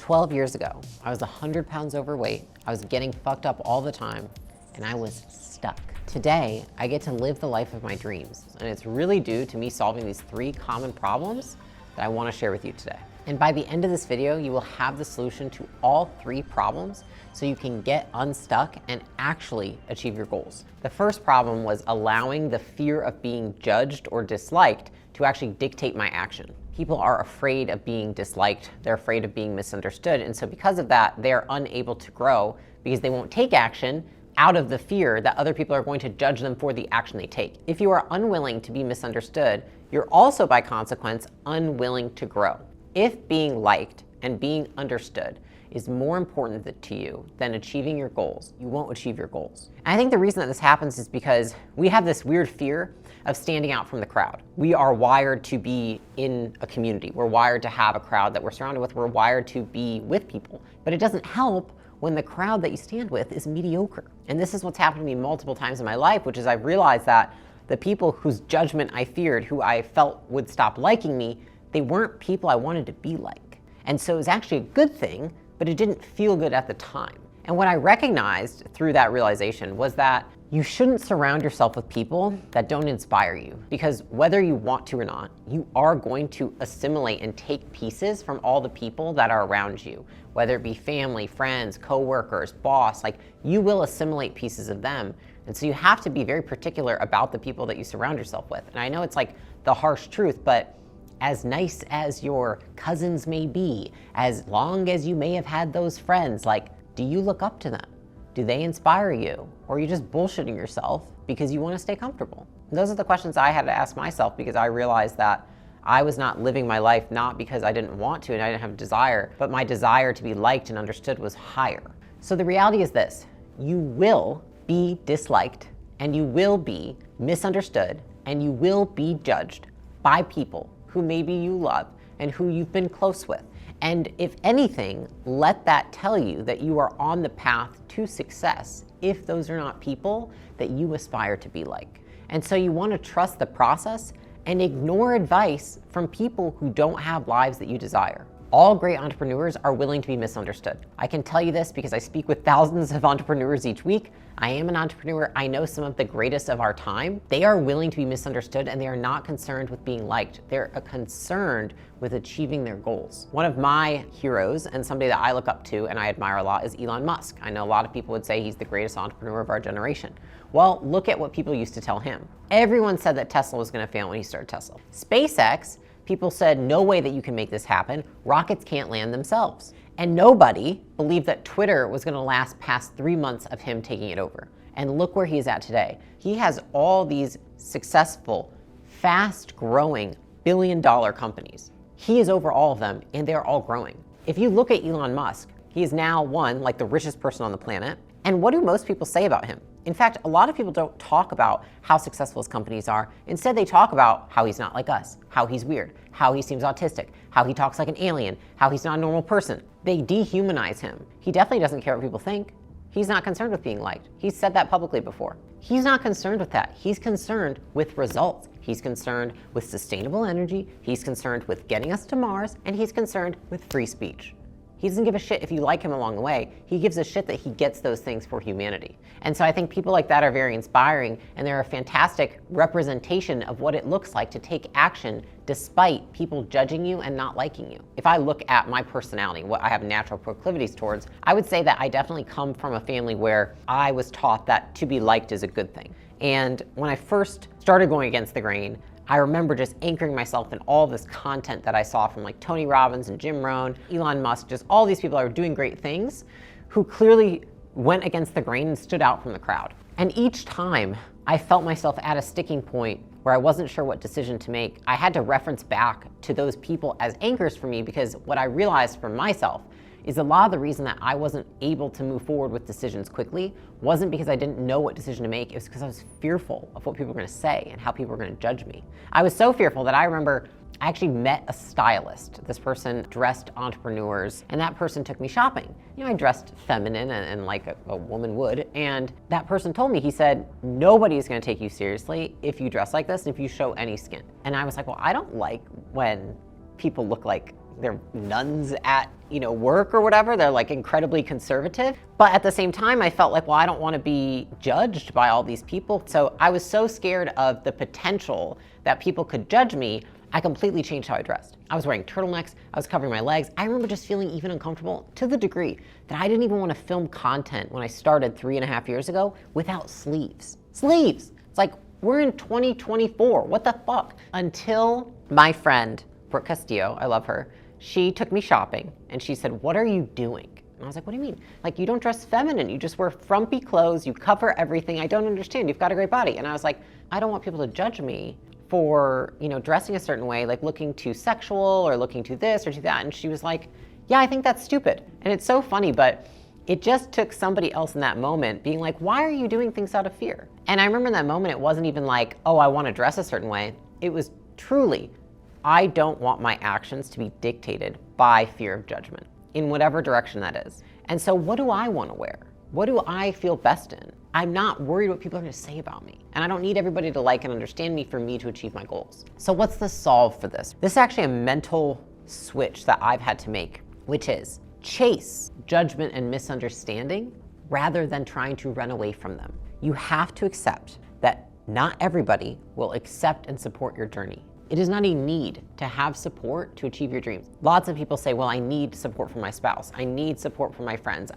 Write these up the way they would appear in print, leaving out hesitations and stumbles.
12 years ago, I was 100 pounds overweight, I was getting fucked up all the time, and I was stuck. Today, I get to live the life of my dreams, and it's really due to me solving these 3 common problems that I want to share with you today. And by the end of this video, you will have the solution to all 3 problems so you can get unstuck and actually achieve your goals. The first problem was allowing the fear of being judged or disliked to actually dictate my action. People are afraid of being disliked, they're afraid of being misunderstood, and so because of that, they're unable to grow because they won't take action out of the fear that other people are going to judge them for the action they take. If you are unwilling to be misunderstood, you're also by consequence unwilling to grow. If being liked and being understood is more important to you than achieving your goals, you won't achieve your goals. And I think the reason that this happens is because we have this weird fear of standing out from the crowd. We are wired to be in a community. We're wired to have a crowd that we're surrounded with. We're wired to be with people. But it doesn't help when the crowd that you stand with is mediocre. And this is what's happened to me multiple times in my life, which is I've realized that the people whose judgment I feared, who I felt would stop liking me, they weren't people I wanted to be like. And so it was actually a good thing, but it didn't feel good at the time. And what I recognized through that realization was that you shouldn't surround yourself with people that don't inspire you, because whether you want to or not, you are going to assimilate and take pieces from all the people that are around you, whether it be family, friends, coworkers, boss, like you will assimilate pieces of them. And so you have to be very particular about the people that you surround yourself with. And I know it's like the harsh truth, but as nice as your cousins may be, as long as you may have had those friends, like, do you look up to them? Do they inspire you? Or are you just bullshitting yourself because you want to stay comfortable? And those are the questions I had to ask myself, because I realized that I was not living my life not because I didn't want to and I didn't have a desire, but my desire to be liked and understood was higher. So the reality is this: you will be disliked, and you will be misunderstood, and you will be judged by people who maybe you love and who you've been close with. And if anything, let that tell you that you are on the path to success if those are not people that you aspire to be like. And so you want to trust the process and ignore advice from people who don't have lives that you desire. All great entrepreneurs are willing to be misunderstood. I can tell you this because I speak with thousands of entrepreneurs each week. I am an entrepreneur. I know some of the greatest of our time. They are willing to be misunderstood, and they are not concerned with being liked. They're concerned with achieving their goals. One of my heroes and somebody that I look up to and I admire a lot is Elon Musk. I know a lot of people would say he's the greatest entrepreneur of our generation. Well, look at what people used to tell him. Everyone said that Tesla was gonna fail when he started Tesla. SpaceX, people said, no way that you can make this happen. Rockets can't land themselves. And nobody believed that Twitter was gonna last past 3 months of him taking it over. And look where he's at today. He has all these successful, fast-growing, billion-dollar companies. He is over all of them, and they're all growing. If you look at Elon Musk, he is now like the richest person on the planet. And what do most people say about him? In fact, a lot of people don't talk about how successful his companies are. Instead, they talk about how he's not like us, how he's weird, how he seems autistic, how he talks like an alien, how he's not a normal person. They dehumanize him. He definitely doesn't care what people think. He's not concerned with being liked. He's said that publicly before. He's not concerned with that. He's concerned with results. He's concerned with sustainable energy. He's concerned with getting us to Mars, and he's concerned with free speech. He doesn't give a shit if you like him along the way. He gives a shit that he gets those things for humanity. And so I think people like that are very inspiring, and they're a fantastic representation of what it looks like to take action despite people judging you and not liking you. If I look at my personality, what I have natural proclivities towards, I would say that I definitely come from a family where I was taught that to be liked is a good thing. And when I first started going against the grain, I remember just anchoring myself in all this content that I saw from like Tony Robbins and Jim Rohn, Elon Musk, just all these people that are doing great things who clearly went against the grain and stood out from the crowd. And each time I felt myself at a sticking point where I wasn't sure what decision to make, I had to reference back to those people as anchors for me, because what I realized for myself is a lot of the reason that I wasn't able to move forward with decisions quickly wasn't because I didn't know what decision to make. It was because I was fearful of what people were gonna say and how people were gonna judge me. I was so fearful that I remember I actually met a stylist. This person dressed entrepreneurs, and that person took me shopping. You know, I dressed feminine and like a woman would, and that person told me, he said, nobody's gonna take you seriously if you dress like this and if you show any skin. And I was like, well, I don't like when people look like they're nuns at, work or whatever. They're like incredibly conservative. But at the same time, I felt like, well, I don't want to be judged by all these people. So I was so scared of the potential that people could judge me, I completely changed how I dressed. I was wearing turtlenecks, I was covering my legs. I remember just feeling even uncomfortable to the degree that I didn't even want to film content when I started 3.5 years ago without sleeves. Sleeves! It's like, we're in 2024, what the fuck? Until my friend, Brooke Castillo, I love her, she took me shopping and she said, what are you doing? And I was like, what do you mean? Like, you don't dress feminine, you just wear frumpy clothes, you cover everything, I don't understand, you've got a great body. And I was like, I don't want people to judge me for, dressing a certain way, like looking too sexual or looking too this or too that. And she was like, yeah, I think that's stupid. And it's so funny, but it just took somebody else in that moment being like, why are you doing things out of fear? And I remember in that moment, it wasn't even like, oh, I want to dress a certain way. It was truly, I don't want my actions to be dictated by fear of judgment in whatever direction that is. And so what do I want to wear? What do I feel best in? I'm not worried what people are going to say about me. And I don't need everybody to like and understand me for me to achieve my goals. So what's the solve for this? This is actually a mental switch that I've had to make, which is chase judgment and misunderstanding rather than trying to run away from them. You have to accept that not everybody will accept and support your journey. It is not a need to have support to achieve your dreams. Lots of people say, well, I need support from my spouse. I need support from my friends.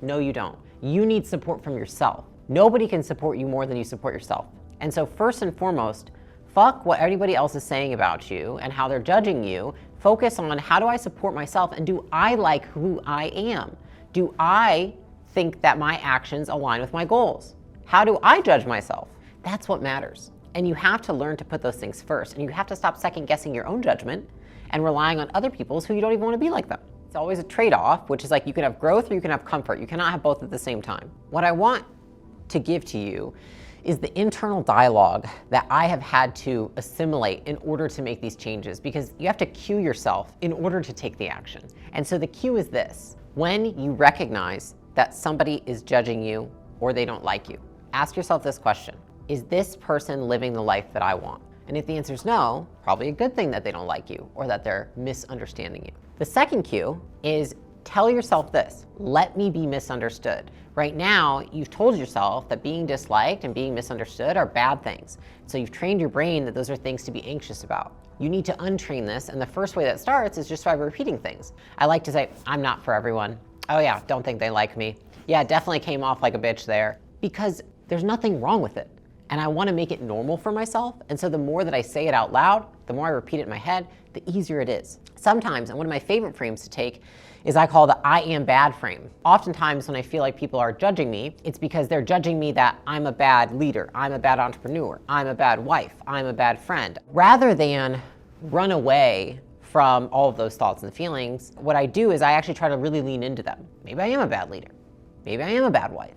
No, you don't. You need support from yourself. Nobody can support you more than you support yourself. And so first and foremost, fuck what anybody else is saying about you and how they're judging you. Focus on, how do I support myself, and do I like who I am? Do I think that my actions align with my goals? How do I judge myself? That's what matters. And you have to learn to put those things first. And you have to stop second guessing your own judgment and relying on other people's who you don't even want to be like them. It's always a trade-off, which is like, you can have growth or you can have comfort. You cannot have both at the same time. What I want to give to you is the internal dialogue that I have had to assimilate in order to make these changes, because you have to cue yourself in order to take the action. And so the cue is this: when you recognize that somebody is judging you or they don't like you, ask yourself this question: is this person living the life that I want? And if the answer is no, probably a good thing that they don't like you or that they're misunderstanding you. The second cue is tell yourself this: let me be misunderstood. Right now, you've told yourself that being disliked and being misunderstood are bad things. So you've trained your brain that those are things to be anxious about. You need to untrain this, and the first way that starts is just by repeating things. I like to say, I'm not for everyone. Oh yeah, don't think they like me. Yeah, definitely came off like a bitch there. Because there's nothing wrong with it. And I want to make it normal for myself. And so the more that I say it out loud, the more I repeat it in my head, the easier it is. Sometimes, and one of my favorite frames to take is I call the I am bad frame. Oftentimes when I feel like people are judging me, it's because they're judging me that I'm a bad leader, I'm a bad entrepreneur, I'm a bad wife, I'm a bad friend. Rather than run away from all of those thoughts and feelings, what I do is I actually try to really lean into them. Maybe I am a bad leader. Maybe I am a bad wife.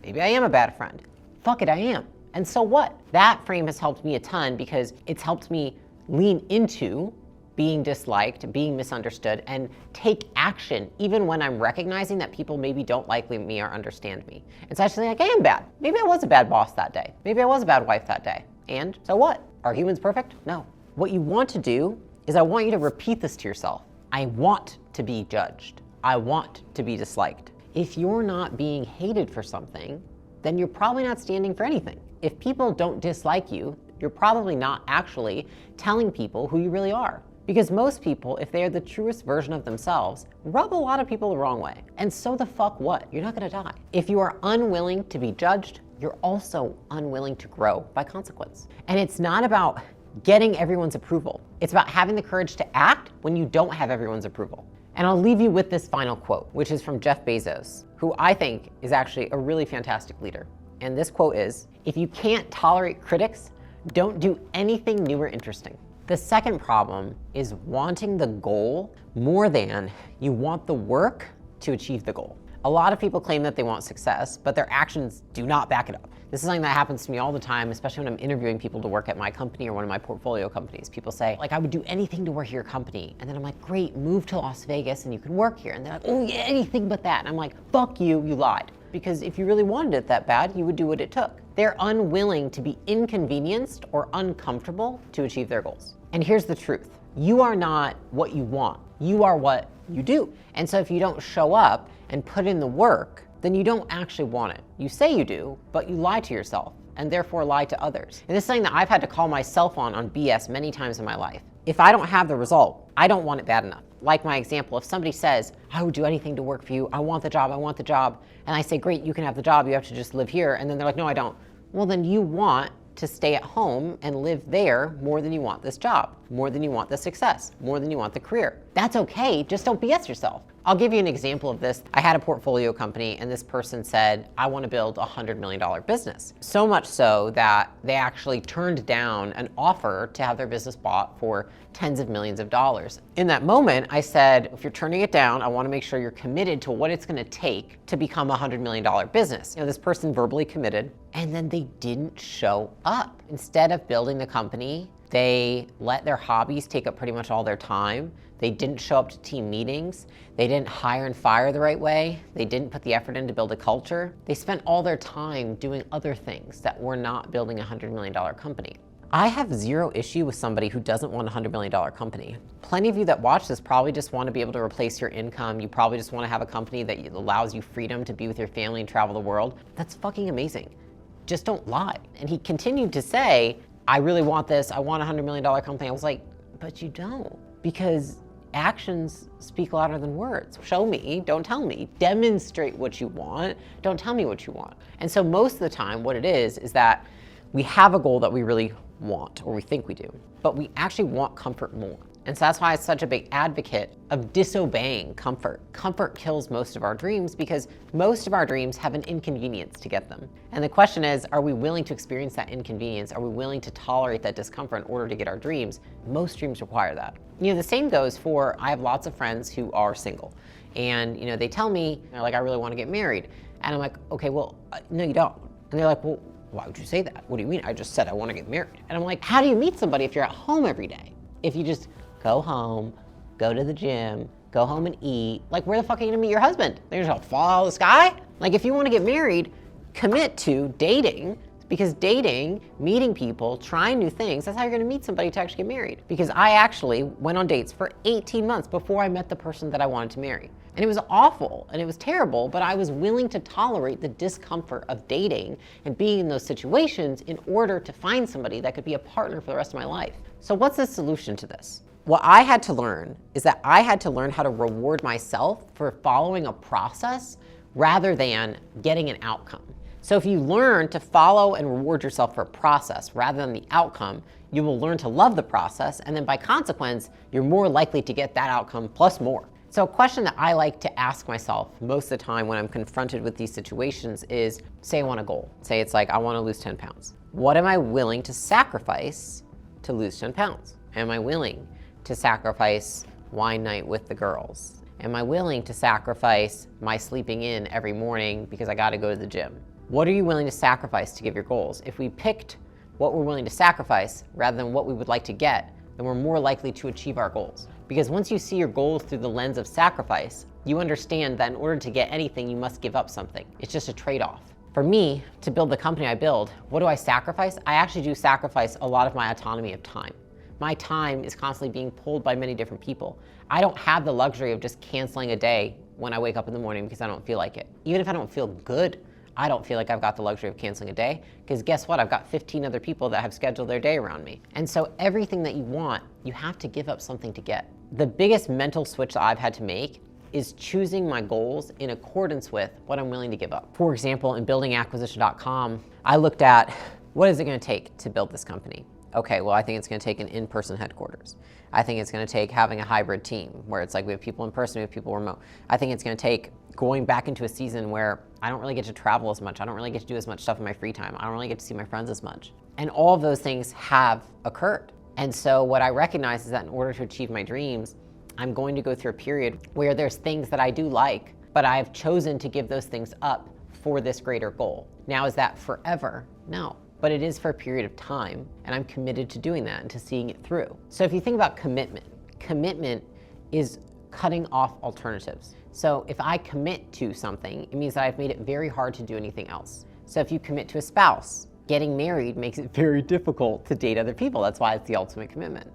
Maybe I am a bad friend. Fuck it, I am. And so what? That frame has helped me a ton because it's helped me lean into being disliked, being misunderstood, and take action even when I'm recognizing that people maybe don't like me or understand me. It's actually like, I am bad. Maybe I was a bad boss that day. Maybe I was a bad wife that day. And so what? Are humans perfect? No. What you want to do is I want you to repeat this to yourself. I want to be judged. I want to be disliked. If you're not being hated for something, then you're probably not standing for anything. If people don't dislike you, you're probably not actually telling people who you really are. Because most people, if they are the truest version of themselves, rub a lot of people the wrong way. And so the fuck what? You're not gonna die. If you are unwilling to be judged, you're also unwilling to grow by consequence. And it's not about getting everyone's approval. It's about having the courage to act when you don't have everyone's approval. And I'll leave you with this final quote, which is from Jeff Bezos, who I think is actually a really fantastic leader. And this quote is, if you can't tolerate critics, don't do anything new or interesting. The second problem is wanting the goal more than you want the work to achieve the goal. A lot of people claim that they want success, but their actions do not back it up. This is something that happens to me all the time, especially when I'm interviewing people to work at my company or one of my portfolio companies. People say, like, I would do anything to work at your company. And then I'm like, great, move to Las Vegas and you can work here. And they're like, oh yeah, anything but that. And I'm like, fuck you, you lied. Because if you really wanted it that bad, you would do what it took. They're unwilling to be inconvenienced or uncomfortable to achieve their goals. And here's the truth. You are not what you want. You are what you do. And so if you don't show up and put in the work, then you don't actually want it. You say you do, but you lie to yourself and therefore lie to others. And this is something that I've had to call myself on BS many times in my life. If I don't have the result, I don't want it bad enough. Like my example, if somebody says, I would do anything to work for you, I want the job, and I say, great, you can have the job, you have to just live here, and then they're like, no, I don't. Well, then you want to stay at home and live there more than you want this job, more than you want the success, more than you want the career. That's okay, just don't BS yourself. I'll give you an example of this. I had a portfolio company and this person said, I want to build a $100 million business. So much so that they actually turned down an offer to have their business bought for tens of millions of dollars. In that moment, I said, if you're turning it down, I want to make sure you're committed to what it's going to take to become a $100 million business. You know, this person verbally committed and then they didn't show up. Instead of building the company, they let their hobbies take up pretty much all their time. They didn't show up to team meetings. They didn't hire and fire the right way. They didn't put the effort in to build a culture. They spent all their time doing other things that were not building a $100 million company. I have zero issue with somebody who doesn't want a $100 million company. Plenty of you that watch this probably just want to be able to replace your income. You probably just want to have a company that allows you freedom to be with your family and travel the world. That's fucking amazing. Just don't lie. And he continued to say, I really want this. I want a $100 million company. I was like, but you don't, because actions speak louder than words. Show me, don't tell me. Demonstrate what you want, don't tell me what you want. And so most of the time what it is that we have a goal that we really want, or we think we do, but we actually want comfort more. And so that's why I'm such a big advocate of disobeying comfort. Comfort kills most of our dreams because most of our dreams have an inconvenience to get them. And the question is, are we willing to experience that inconvenience? Are we willing to tolerate that discomfort in order to get our dreams? Most dreams require that. You know, the same goes for, I have lots of friends who are single. And, you know, they tell me, they're like, I really want to get married. And I'm like, okay, well, no, you don't. And they're like, well, why would you say that? What do you mean? I just said I want to get married. And I'm like, how do you meet somebody if you're at home every day? If you just go home, go to the gym, go home and eat, like where the fuck are you gonna meet your husband? They're just gonna fall out of the sky? Like if you wanna get married, commit to dating, because dating, meeting people, trying new things, that's how you're gonna meet somebody to actually get married. Because I actually went on dates for 18 months before I met the person that I wanted to marry. And it was awful and it was terrible, but I was willing to tolerate the discomfort of dating and being in those situations in order to find somebody that could be a partner for the rest of my life. So what's the solution to this? What I had to learn is that I had to learn how to reward myself for following a process rather than getting an outcome. So if you learn to follow and reward yourself for a process rather than the outcome, you will learn to love the process, and then by consequence, you're more likely to get that outcome plus more. So a question that I like to ask myself most of the time when I'm confronted with these situations is, say I want a goal. Say it's like, I want to lose 10 pounds. What am I willing to sacrifice to lose 10 pounds? Am I willing to sacrifice wine night with the girls? Am I willing to sacrifice my sleeping in every morning because I got to go to the gym? What are you willing to sacrifice to give your goals? If we picked what we're willing to sacrifice rather than what we would like to get, then we're more likely to achieve our goals. Because once you see your goals through the lens of sacrifice, you understand that in order to get anything, you must give up something. It's just a trade-off. For me, to build the company I build, what do I sacrifice? I actually do sacrifice a lot of my autonomy of time. My time is constantly being pulled by many different people. I don't have the luxury of just canceling a day when I wake up in the morning because I don't feel like it. Even if I don't feel good, I don't feel like I've got the luxury of canceling a day, because guess what? I've got 15 other people that have scheduled their day around me. And so everything that you want, you have to give up something to get. The biggest mental switch that I've had to make is choosing my goals in accordance with what I'm willing to give up. For example, in building acquisition.com, I looked at, what is it gonna take to build this company? Okay, well, I think it's gonna take an in-person headquarters. I think it's gonna take having a hybrid team where it's like we have people in person, we have people remote. I think it's gonna take going back into a season where I don't really get to travel as much. I don't really get to do as much stuff in my free time. I don't really get to see my friends as much. And all of those things have occurred. And so what I recognize is that in order to achieve my dreams, I'm going to go through a period where there's things that I do like, but I've chosen to give those things up for this greater goal. Now, is that forever? No. But it is for a period of time, and I'm committed to doing that and to seeing it through. So if you think about commitment, commitment is cutting off alternatives. So if I commit to something, it means that I've made it very hard to do anything else. So if you commit to a spouse, getting married makes it very difficult to date other people. That's why it's the ultimate commitment.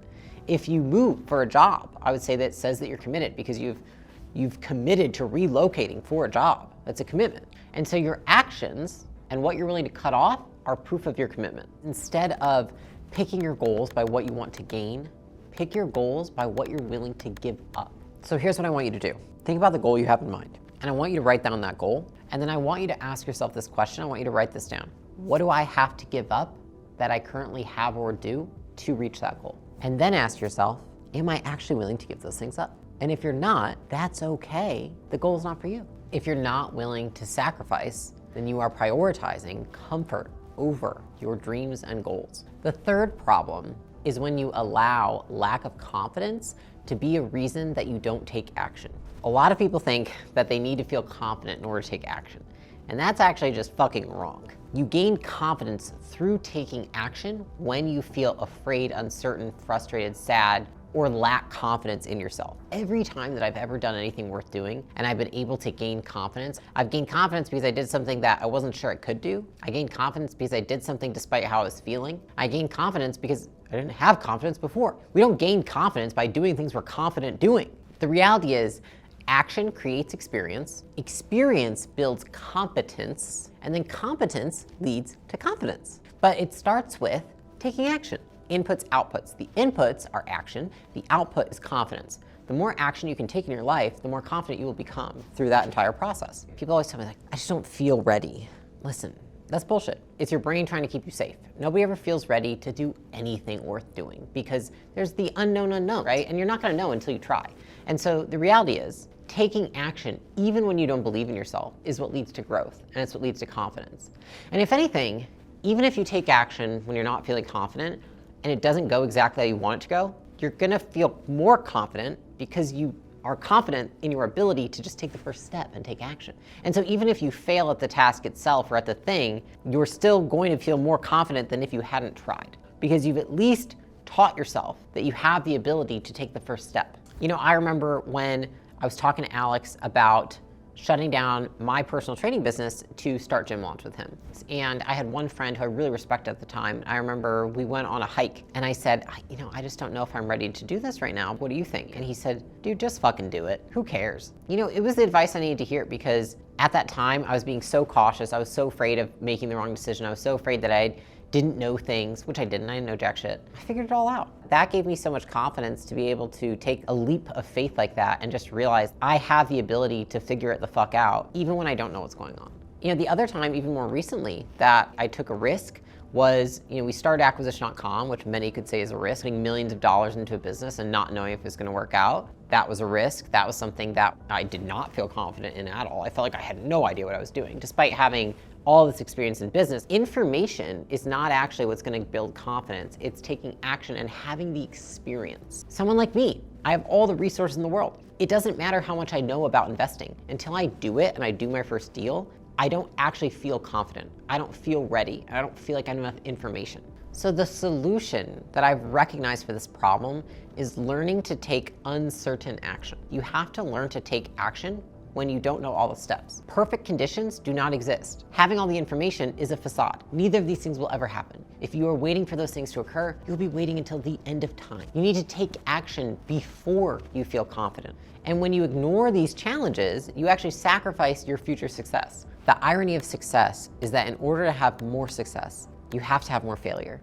If you move for a job, I would say that says that you're committed because you've committed to relocating for a job. That's a commitment. And so your actions and what you're willing to cut off are proof of your commitment. Instead of picking your goals by what you want to gain, pick your goals by what you're willing to give up. So here's what I want you to do. Think about the goal you have in mind. And I want you to write down that goal. And then I want you to ask yourself this question. I want you to write this down. What do I have to give up that I currently have or do to reach that goal? And then ask yourself, am I actually willing to give those things up? And if you're not, that's okay. The goal is not for you. If you're not willing to sacrifice, then you are prioritizing comfort over your dreams and goals. The third problem is when you allow lack of confidence to be a reason that you don't take action. A lot of people think that they need to feel confident in order to take action. And that's actually just fucking wrong. You gain confidence through taking action when you feel afraid, uncertain, frustrated, sad, or lack confidence in yourself. Every time that I've ever done anything worth doing and I've been able to gain confidence, I've gained confidence because I did something that I wasn't sure I could do. I gained confidence because I did something despite how I was feeling. I gained confidence because I didn't have confidence before. We don't gain confidence by doing things we're confident doing. The reality is, action creates experience, experience builds competence, and then competence leads to confidence. But it starts with taking action. Inputs, outputs. The inputs are action, the output is confidence. The more action you can take in your life, the more confident you will become through that entire process. People always tell me, like, I just don't feel ready. Listen, that's bullshit. It's your brain trying to keep you safe. Nobody ever feels ready to do anything worth doing because there's the unknown unknown, right? And you're not gonna know until you try. And so the reality is, taking action, even when you don't believe in yourself, is what leads to growth, and it's what leads to confidence. And if anything, even if you take action when you're not feeling confident, and it doesn't go exactly how you want it to go, you're gonna feel more confident because you are confident in your ability to just take the first step and take action. And so even if you fail at the task itself or at the thing, you're still going to feel more confident than if you hadn't tried, because you've at least taught yourself that you have the ability to take the first step. You know, I remember when I was talking to Alex about shutting down my personal training business to start Gym Launch with him. And I had one friend who I really respected at the time. I remember we went on a hike and I said, I just don't know if I'm ready to do this right now. What do you think? And he said, dude, just fucking do it. Who cares? You know, it was the advice I needed to hear because at that time I was being so cautious. I was so afraid of making the wrong decision. I was so afraid that I didn't know things, which I didn't. I didn't know jack shit. I figured it all out. That gave me so much confidence to be able to take a leap of faith like that and just realize I have the ability to figure it the fuck out, even when I don't know what's going on. You know, the other time, even more recently, that I took a risk was, we started acquisition.com, which many could say is a risk, putting millions of dollars into a business and not knowing if it's gonna work out. That was a risk. That was something that I did not feel confident in at all. I felt like I had no idea what I was doing, despite having all this experience in business. Information is not actually what's gonna build confidence. It's taking action and having the experience. Someone like me, I have all the resources in the world. It doesn't matter how much I know about investing. Until I do it and I do my first deal, I don't actually feel confident. I don't feel ready. I don't feel like I have enough information. So the solution that I've recognized for this problem is learning to take uncertain action. You have to learn to take action when you don't know all the steps. Perfect conditions do not exist. Having all the information is a facade. Neither of these things will ever happen. If you are waiting for those things to occur, you'll be waiting until the end of time. You need to take action before you feel confident. And when you ignore these challenges, you actually sacrifice your future success. The irony of success is that in order to have more success, you have to have more failure.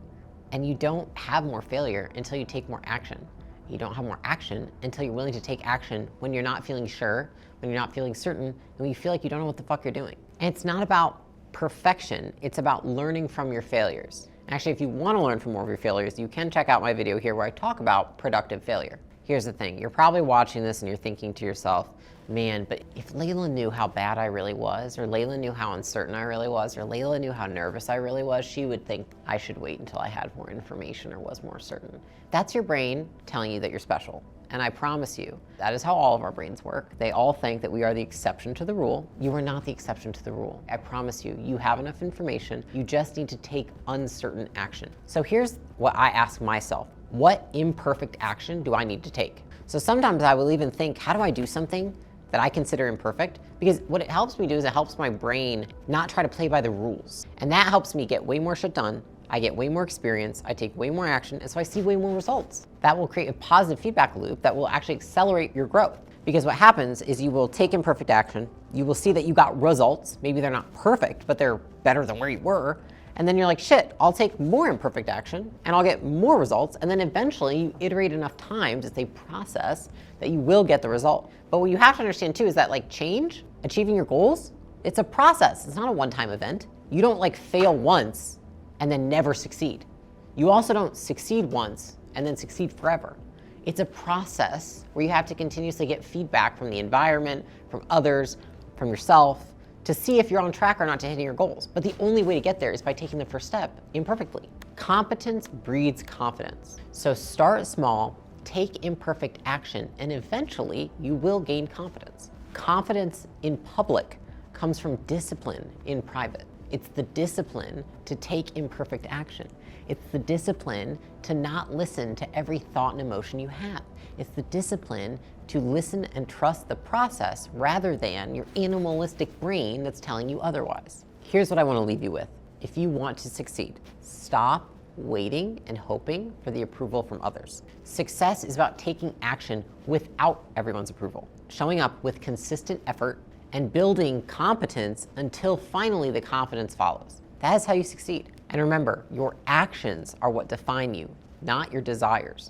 And you don't have more failure until you take more action. You don't have more action until you're willing to take action when you're not feeling sure, when you're not feeling certain, and when you feel like you don't know what the fuck you're doing. And it's not about perfection, it's about learning from your failures. Actually, if you want to learn from more of your failures, you can check out my video here where I talk about productive failure. Here's the thing, you're probably watching this and you're thinking to yourself, man, but if Layla knew how bad I really was, or Layla knew how uncertain I really was, or Layla knew how nervous I really was, she would think I should wait until I had more information or was more certain. That's your brain telling you that you're special. And I promise you, that is how all of our brains work. They all think that we are the exception to the rule. You are not the exception to the rule. I promise you, you have enough information. You just need to take uncertain action. So here's what I ask myself. What imperfect action do I need to take? So sometimes I will even think, how do I do something that I consider imperfect? Because what it helps me do is it helps my brain not try to play by the rules. And that helps me get way more shit done I get way more experience, I take way more action, and so I see way more results. That will create a positive feedback loop that will actually accelerate your growth. Because what happens is you will take imperfect action, you will see that you got results, maybe they're not perfect, but they're better than where you were, and then you're like, shit, I'll take more imperfect action and I'll get more results, and then eventually you iterate enough times, it's a process, that you will get the result. But what you have to understand too is that like change, achieving your goals, it's a process, it's not a one-time event. You don't like fail once and then never succeed. You also don't succeed once and then succeed forever. It's a process where you have to continuously get feedback from the environment, from others, from yourself, to see if you're on track or not to hitting your goals. But the only way to get there is by taking the first step imperfectly. Competence breeds confidence. So start small, take imperfect action, and eventually you will gain confidence. Confidence in public comes from discipline in private. It's the discipline to take imperfect action. It's the discipline to not listen to every thought and emotion you have. It's the discipline to listen and trust the process rather than your animalistic brain that's telling you otherwise. Here's what I want to leave you with. If you want to succeed, stop waiting and hoping for the approval from others. Success is about taking action without everyone's approval, showing up with consistent effort, and building competence until finally the confidence follows. That is how you succeed. And remember, your actions are what define you, not your desires.